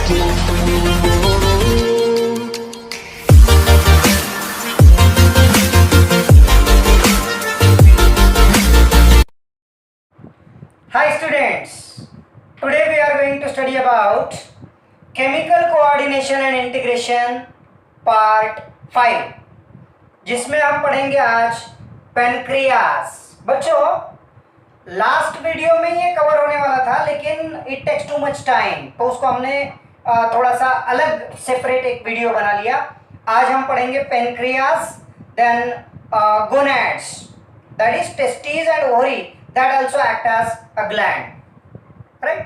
Hi students, today we are going to study about chemical coordination and integration part 5 जिसमें हम पढ़ेंगे आज pancreas. बच्चों लास्ट वीडियो में ये कवर होने वाला था लेकिन it takes too much time, तो उसको हमने थोड़ा सा अलग सेपरेट एक वीडियो बना लिया। आज हम पढ़ेंगे pancreas, then gonads that is testis and ovary that also act as a gland, right?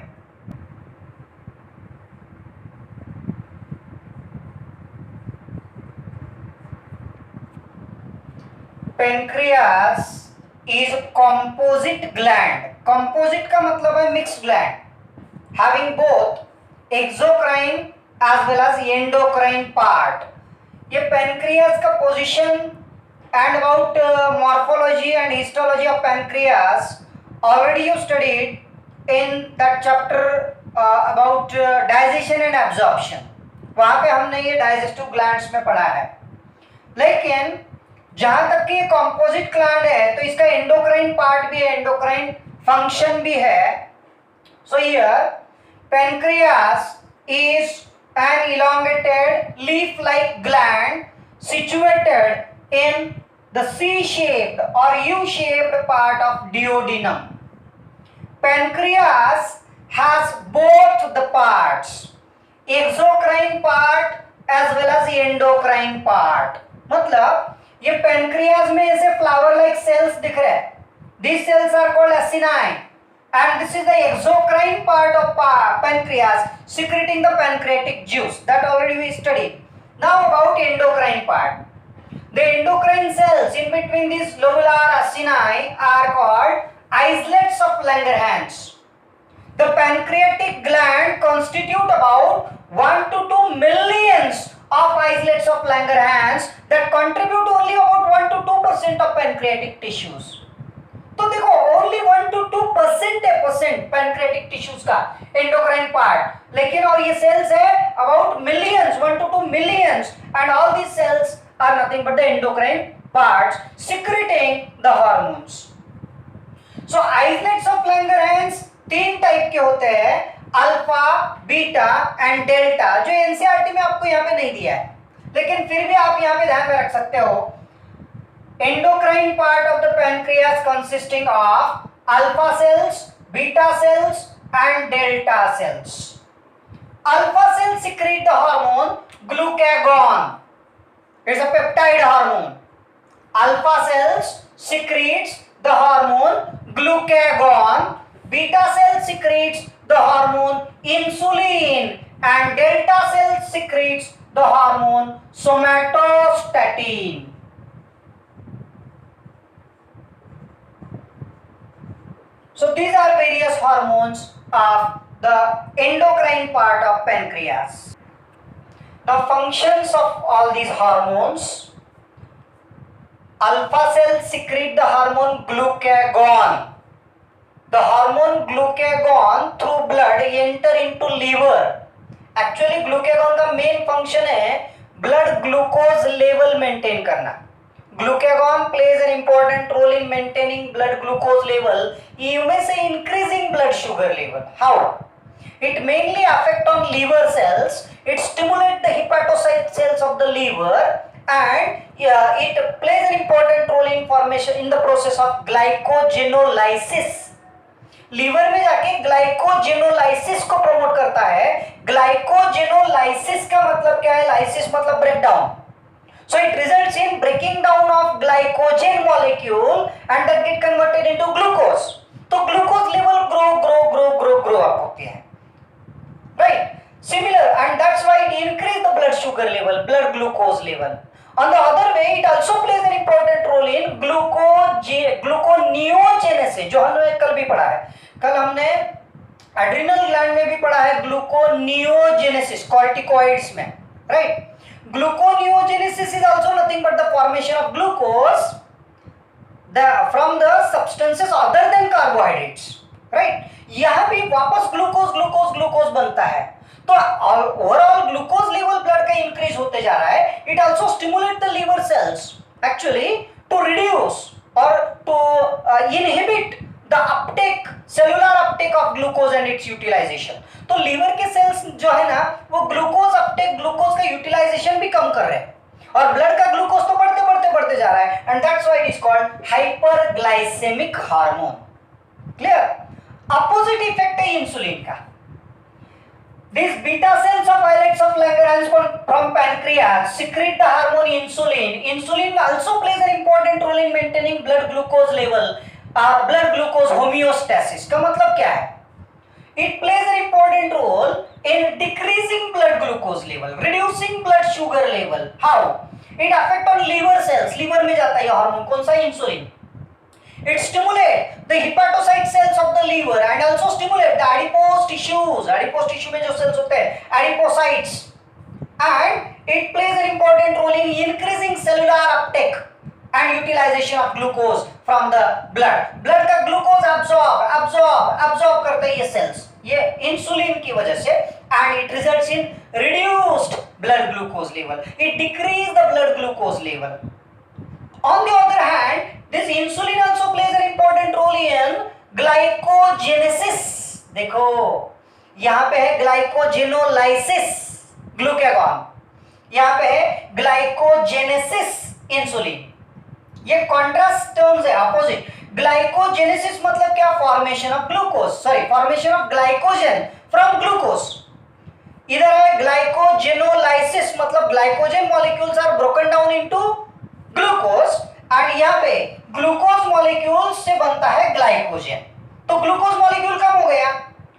Pancreas is composite gland. Composite का मतलब है mixed gland, having both exocrine as well as endocrine part. ये pancreas का position and about morphology and histology of pancreas already you studied in that chapter about digestion and absorption. वहाँ पे हमने ये digestive glands में पढ़ा है। लेकिन जहाँ तक कि ये composite gland है तो इसका endocrine part भी है, endocrine function भी है। So here pancreas is an elongated leaf-like gland situated in the C-shaped or U-shaped part of duodenum. Pancreas has both the parts, exocrine part as well as endocrine part. मतलब ये pancreas में ऐसे flower-like cells दिख रहे हैं. These cells are called acini, and this is the exocrine part of pancreas secreting the pancreatic juice that already we studied. Now about endocrine part. The endocrine cells in between these lobular acini are called islets of Langerhans. The pancreatic gland constitute about 1 to 2 millions of islets of Langerhans that contribute only about 1 to 2% of pancreatic tissues. तो देखो only 1 to 2% pancreatic tissues का endocrine part, लेकिन और ये cells है about millions, 1 to 2 millions, and all these cells are nothing but the endocrine parts secreting the hormones. So islets of Langerhans तीन type के होते हैं, अल्फा, बीटा एंड डेल्टा, जो एनसीईआरटी में आपको यहाँ पे नहीं दिया है, लेकिन फिर भी आप यहाँ पे ध्यान में रख सकते हो। Endocrine part of the pancreas consisting of alpha cells, beta cells and delta cells. Alpha cells secrete the hormone glucagon. It's a peptide hormone. Alpha cells secretes the hormone glucagon. Beta cells secretes the hormone insulin, and delta cells secretes the hormone somatostatin. So these are various hormones of the endocrine part of pancreas. The functions of all these hormones: alpha cells secrete the hormone glucagon. The hormone glucagon through blood enter into liver. Actually glucagon का main function है blood glucose level maintain करना. Glucagon plays an important role in maintaining blood glucose level. You may say increasing blood sugar level. How? It mainly affects on liver cells. It stimulates the hepatocyte cells of the liver, and it plays an important role in formation in the process of glycogenolysis. Liver में जाके glycogenolysis को promote करता है। Glycogenolysis का मतलब क्या है? Lysis मतलब break down. So it results in breaking down of glycogen molecule and that get converted into glucose. तो glucose level grow up होती है, right? Similar, and that's why it increase the blood sugar level, blood glucose level. On the other way, it also plays an important role in gluconeogenesis, जो हमने कल भी पढ़ा है. कल हमने एड्रिनल ग्लैंड में भी पढ़ा है ग्लूकोनियोजेनेसिस कॉर्टिकॉइड्स में, right? Gluconeogenesis is also nothing but the formation of glucose from the substances other than carbohydrates, right? यहां भी वापस ग्लूकोज ग्लूकोज ग्लूकोज बनता है, तो ओवरऑल ग्लूकोज लेवल ब्लड का इंक्रीज होते जा रहा है. It also stimulate the liver cells actually to reduce और to inhibit the uptake, cellular uptake of glucose and its utilization. तो लीवर के सेल्स जो है ना वो ग्लूकोज अपटेक, ग्लूकोज का यूटिलाइजेशन भी कम कर रहे हैं और ब्लड का ग्लूकोज तो बढ़ते बढ़ते बढ़ते जा रहा है, and that's why it is called hyperglycaemic hormone. Clear? Opposite effect है इंसुलिन का. These beta cells of islets of Langerhans from pancreas secrete the hormone insulin. Insulin also plays an important role in maintaining blood glucose level, blood glucose homeostasis. का मतलब क्या है? It plays an important role in decreasing blood glucose level, reducing blood sugar level. How? It affect on liver cells. Liver में जाता है ये hormone. कौन सा? Insulin. It stimulate the hepatocyte cells of the liver and also stimulate the adipose tissues. Adipose tissue में जो cells होते हैं, adipocytes, and it plays an important role in increasing cellular uptake and utilization of glucose from the blood. Blood का glucose absorb करते हैं ये cells, ये insulin की वजह से, and it results in reduced blood glucose level. It decrease the blood glucose level. On the other hand, this insulin also plays an important role in glycogenesis. देखो यहाँ पे है glycogenolysis ग्लूकागॉन, यहाँ पे है glycogenesis इंसुलिन. ये contrast terms है, opposite. Glycogenesis मतलब क्या? Formation of glucose, sorry formation of glycogen from glucose. इधर है ग्लाइकोजेनोलाइसिस मतलब glycogen molecules are broken down into glucose, and यहाँ पे ग्लूकोज मॉलिक्यूल से बनता है ग्लाइकोजन. तो ग्लूकोज मॉलिक्यूल कम हो गया,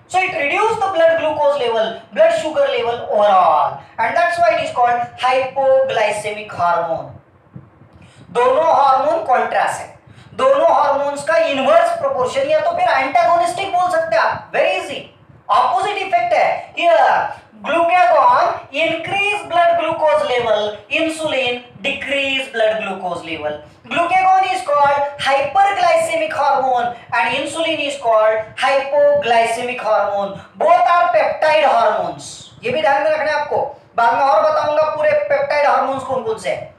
so it reduce the blood glucose level, blood sugar level overall, and that's why it is called hypoglycemic hormone. दोनों hormone contrast है, दोनों हार्मोन्स का इनवर्स प्रोपोर्शन या तो फिर एंटागोनिस्टिक बोल सकते हैं आप, वेरी इजी. ऑपोजिट इफेक्ट है. Here glucagon increase blood glucose level, insulin decrease blood glucose level. Glucagon is called hyperglycemic hormone and insulin is called hypoglycemic hormone. Both are peptide hormones. ये भी ध्यान में रखना है आपको, बाद में और बताऊंगा पूरे पेप्टाइड हार्मोन्स कौन-कौन से हैं.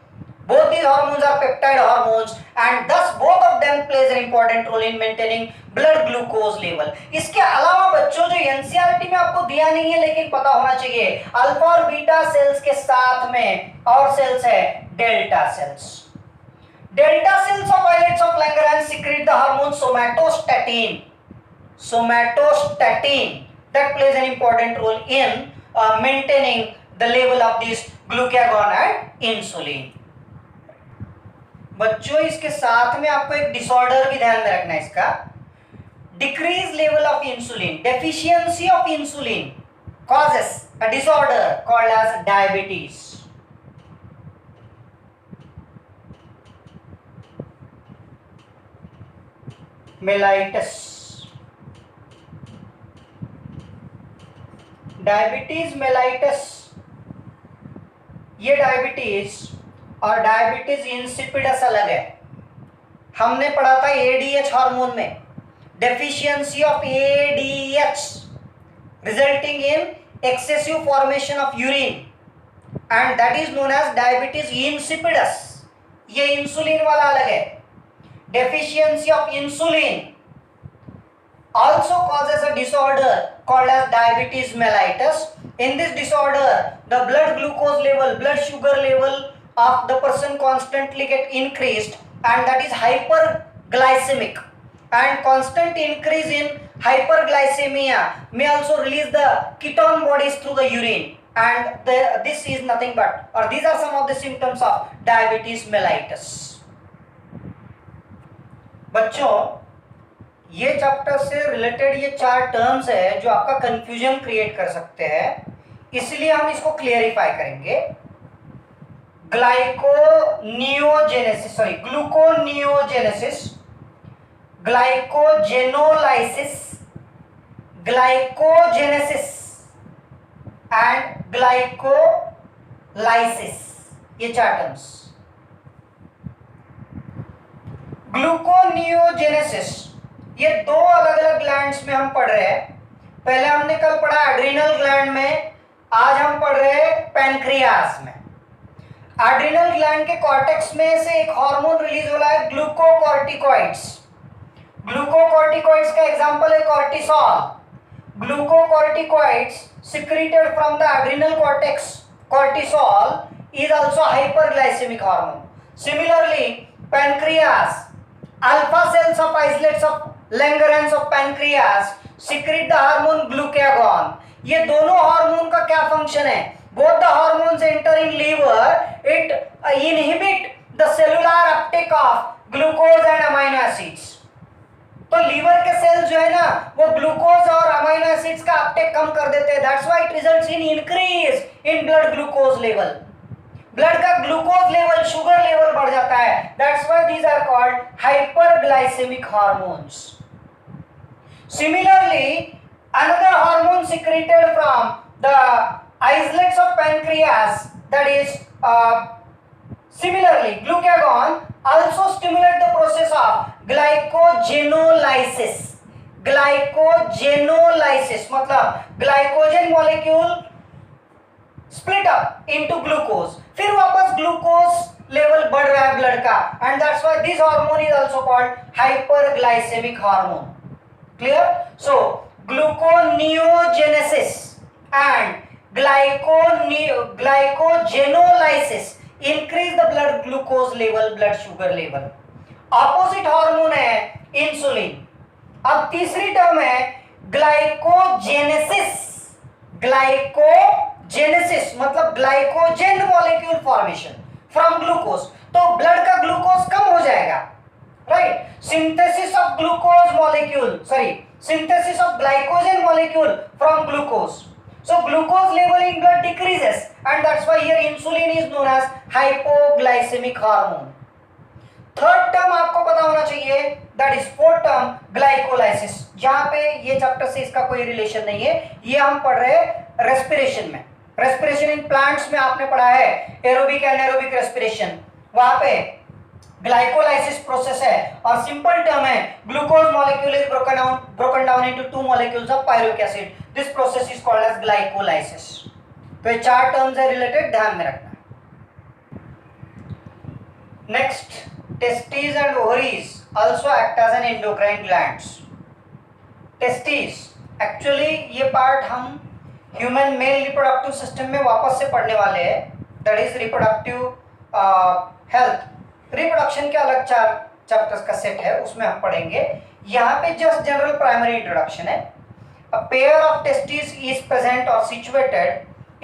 Both these hormones are peptide hormones and thus both of them plays an important role in maintaining blood glucose level. इसके अलावा बच्चों जो एनसीईआरटी में आपको दिया नहीं है लेकिन पता होना चाहिए, अल्फा और बीटा सेल्स के साथ में और सेल्स है delta sales. Delta sales of islets of Langerhans secrete the hormone somatostatin. Somatostatin that plays an important role in maintaining the level of this glucagon and insulin. बच्चों इसके साथ में आपको एक डिसऑर्डर भी ध्यान में रखना है इसका, decrease level of insulin, deficiency of insulin causes a disorder called as diabetes. mellitus. Diabetes mellitus, ये डायबिटीज और डायबिटीज इंसिपिडस अलग है. हमने पढ़ा था एडीएच हार्मोन में, deficiency of ADH resulting in excessive formation of urine and that is known as diabetes insipidus. ये insulin वाला अलग है. Deficiency of insulin also causes a disorder called as diabetes mellitus. In this disorder, the blood glucose level, blood sugar level of the person constantly get increased, and that is hyperglycemic. And constant increase in hyperglycemia may also release the ketone bodies through the urine, and this is nothing but, or these are some of the symptoms of diabetes mellitus. बच्चों ये chapter से related ये 4 terms है जो आपका confusion create कर सकते हैं, इसलिए हम इसको क्लियरिफाई करेंगे. Gluconeogenesis, sorry gluconeogenesis, glycogenolysis, glycogenesis and glycolysis, ये 4 टर्म्स. ग्लूकोनियोजेनेसिस ये दो अलग अलग ग्लैंड्स में हम पढ़ रहे हैं। पहले हमने कल पढ़ा एड्रिनल ग्लैंड में, आज हम पढ़ रहे हैं पैनक्रियाज में। एड्रिनल ग्लैंड के कॉर्टेक्स में से एक हार्मोन रिलीज हो रहा है ग्लूकोकॉर्टिकॉइड्स। ग्लूकोकॉर्टिकॉइड्स का एग्जांपल है cortisol. Glucocorticoids secreted from the adrenal cortex, cortisol, is also hyperglycemic hormone. Similarly, pancreas, alpha cells of islets of Langerhans of pancreas secrete the hormone glucagon. ये दोनों hormone का क्या function है? Both the hormones enter in liver. It inhibit the cellular uptake of glucose and amino acids. तो liver के cells जो है ना वो ग्लूकोज और अमीनो एसिड्स का अपटेक कम कर देते हैं। That's why it results in increase in blood glucose level. Blood का ग्लूकोज लेवल, शुगर लेवल बढ़ जाता है। That's why these are called hyperglycemic hormones. Similarly another hormone secreted from the islets of pancreas, that is similarly glucagon also stimulate the process of glycogenolysis. Glycogenolysis मतलब glycogen molecule split up into glucose, फिर वापस glucose level बढ़ रहा है blood का, and that's why this hormone is also called hyperglycaemic hormone. Clear? So gluconeogenesis and glycogenolysis increase the blood glucose level, blood sugar level. Opposite hormone है insulin. अब तीसरी term है ग्लाइकोजेनेसिस। ग्लाइकोजेनेसिस मतलब glycogen molecule formation from glucose. तो blood का glucose कम हो जाएगा, right? Synthesis of glucose molecule, synthesis of glycogen molecule from glucose. So glucose level in blood decreases, and that's why here insulin is known as hypoglycemic hormone. Third term आपको पता होना चाहिए, that is fourth term glycolysis. जहां पे ये chapter से इसका कोई रिलेशन नहीं है, ये हम पढ़ रहे हैं रेस्पिरेशन में। रेस्पिरेशन इन प्लांट्स में आपने पढ़ा है एरोबिक एनारोबिक रेस्पिरेशन, वहां पे ग्लाइकोलाइसिस प्रोसेस है और सिंपल टर्म है glucose molecule is broken down into two molecules of pyruvic acid. This process is called as glycolysis. तो ये चार टर्म्स है रिलेटेड, ध्यान में रखना. Next, testis and ovaries also act as an endocrine glands. Testis actually ये part हम human male reproductive system में वापस से पढ़ने वाले हैं, that is reproductive health. Reproduction के अलग चार चैप्टर्स का सेट है, उसमें हम पढ़ेंगे. यहाँ पे जस्ट जनरल प्राइमरी इंट्रोडक्शन है. A pair of testes is present or situated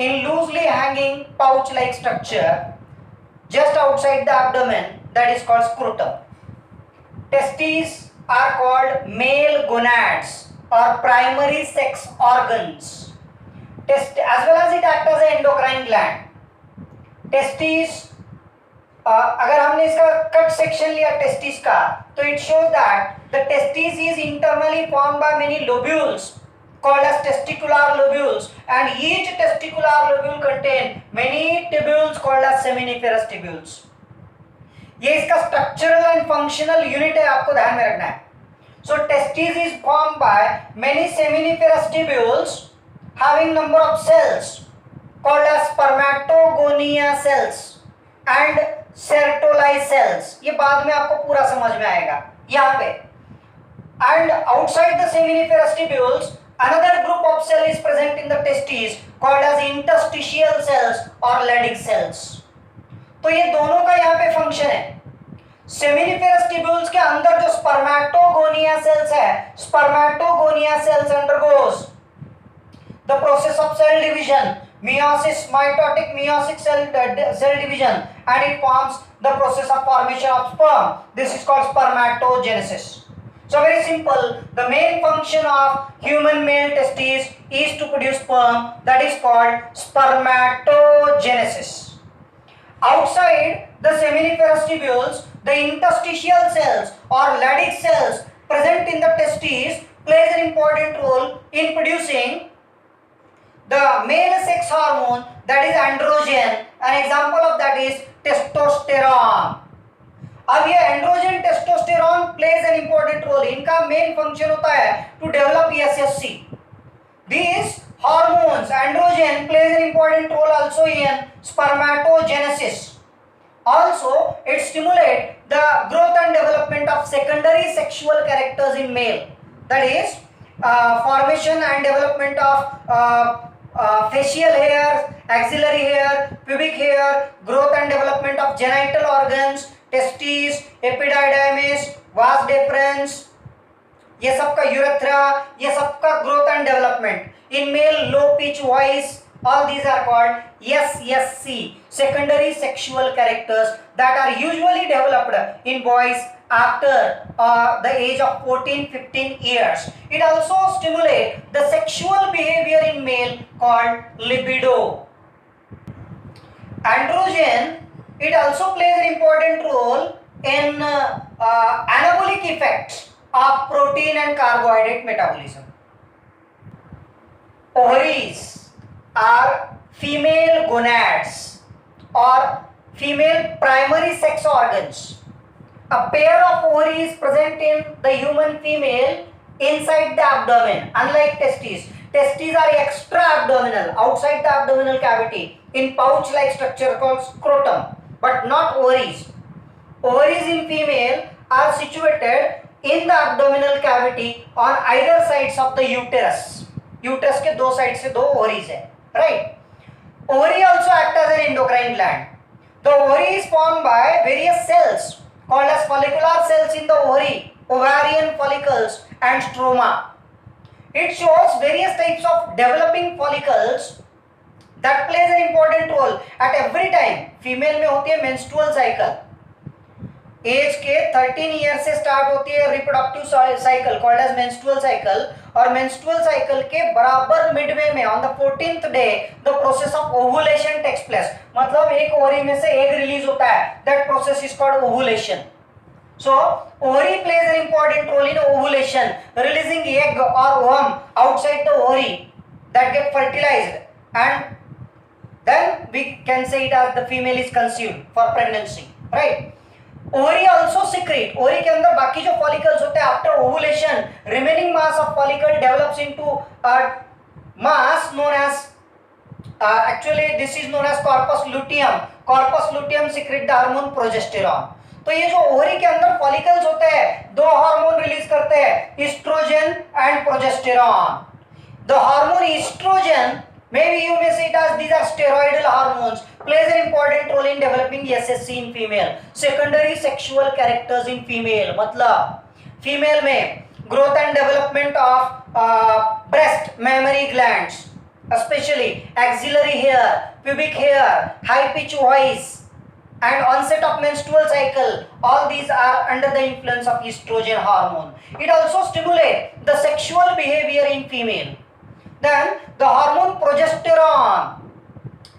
in loosely hanging pouch-like structure just outside the abdomen, that is called scrotum. Testes are called male gonads or primary sex organs. As well as it acts as an endocrine gland. Testes अगर हमने इसका cut section लिया testis का, तो it shows that the testis is internally formed by many lobules called as testicular lobules, and each testicular lobule contain many tubules called as seminiferous tubules. ये इसका structural and functional unit है, आपको ध्यान में रखना है. So testis is formed by many seminiferous tubules having number of cells called as spermatogonia cells and sertoli cells. ये बाद में आपको पूरा समझ में आएगा यहाँ पे. And outside the seminiferous tubules, another group of cell is present in the testes called as interstitial cells or Leydig cells. तो ये दोनों का यहाँ पे फंक्शन है. सेमिनिफेरस ट्यूब्यूल्स के अंदर जो स्पर्मेटोगोनिया सेल्स है, spermatogonia cells undergoes the process of cell division, meiosis, mitotic meiotic cell division, and it forms the process of formation of sperm. This is called spermatogenesis. So very simple, the main function of human male testes is to produce sperm, that is called spermatogenesis. Outside the seminiferous tubules, the interstitial cells or Leydig cells present in the testes plays an important role in producing the male sex hormone, that is androgen. An example of that is testosterone. अब ये androgen testosterone plays an important role, इनका main function होता है to develop ESSC. These hormones, androgen plays an important role also in spermatogenesis. Also, it stimulates the growth and development of secondary sexual characters in male. That is, formation and development of facial hair, axillary hair, pubic hair, growth and development of genital organs, testes, epididymis, vas deferens, ये सबका urethra, ये सबका growth and development in male low pitch voice, all these are called SSC, secondary sexual characters that are usually developed in boys after the age of 14-15 years. It also stimulates the sexual behavior in male called libido. Androgen, it also plays an important role in anabolic effects of protein and carbohydrate metabolism. Ovaries are female gonads or female primary sex organs. A pair of ovaries present in the human female inside the abdomen, unlike testes. Testes are extra abdominal, outside the abdominal cavity, in pouch-like structure called scrotum, but not ovaries. Ovaries in female are situated in the abdominal cavity on either sides of the uterus. Uterus के दो side से दो ovaries है, right? Ovary also act as an endocrine gland. The ovary is formed by various cells called as follicular cells in the ovary, ovarian follicles and stroma. It shows various types of developing follicles that plays an important role at every time. Female में होती है menstrual cycle. As के 13 year से start होती है reproductive cycle called as menstrual cycle, और menstrual cycle के बराबर मिडवे में on the 14th day the process of ovulation takes place. मतलब एक ओवरी में से एग रिलीज होता है, that process is called ovulation. So ovary plays an important role in ovulation, releasing egg or ovum outside the ovary that get fertilized, and then we can say it as the female is conceived for pregnancy, right? Ovary also secrete, ovary के अंदर बाकी जो follicles होते हैं after ovulation, remaining mass of follicle develops into a mass known as actually this is known as corpus luteum. Corpus luteum secrete the hormone progesterone. तो ये जो ovary के अंदर फॉलिकल्स होते हैं दो हार्मोन रिलीज करते हैं, estrogen and progesterone. The hormone estrogen, maybe you may say it as these are steroidal hormones, plays an important role in developing SSC in female. Secondary sexual characters in female, मतलब female में growth and development of breast mammary glands, especially axillary hair, pubic hair, high pitch voice, and onset of menstrual cycle. All these are under the influence of estrogen hormone. It also stimulates the sexual behavior in female. Then the hormone progesterone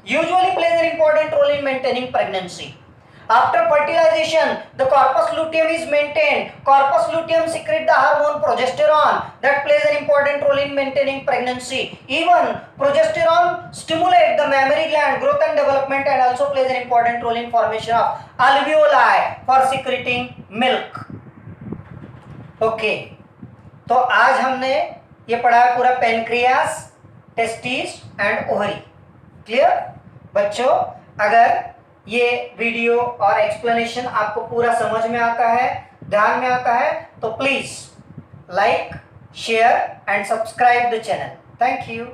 usually plays an important role in maintaining pregnancy. After fertilization, the corpus luteum is maintained. Corpus luteum secretes the hormone progesterone that plays an important role in maintaining pregnancy. Even progesterone stimulates the mammary gland growth and development and also plays an important role in formation of alveoli for secreting milk. Okay, तो आज हमने ये पढ़ा है पूरा pancreas, testis and ovary. Clear बच्चों? अगर ये वीडियो और एक्सप्लेनेशन आपको पूरा समझ में आता है, ध्यान में आता है, तो please like, share and subscribe the channel. Thank you.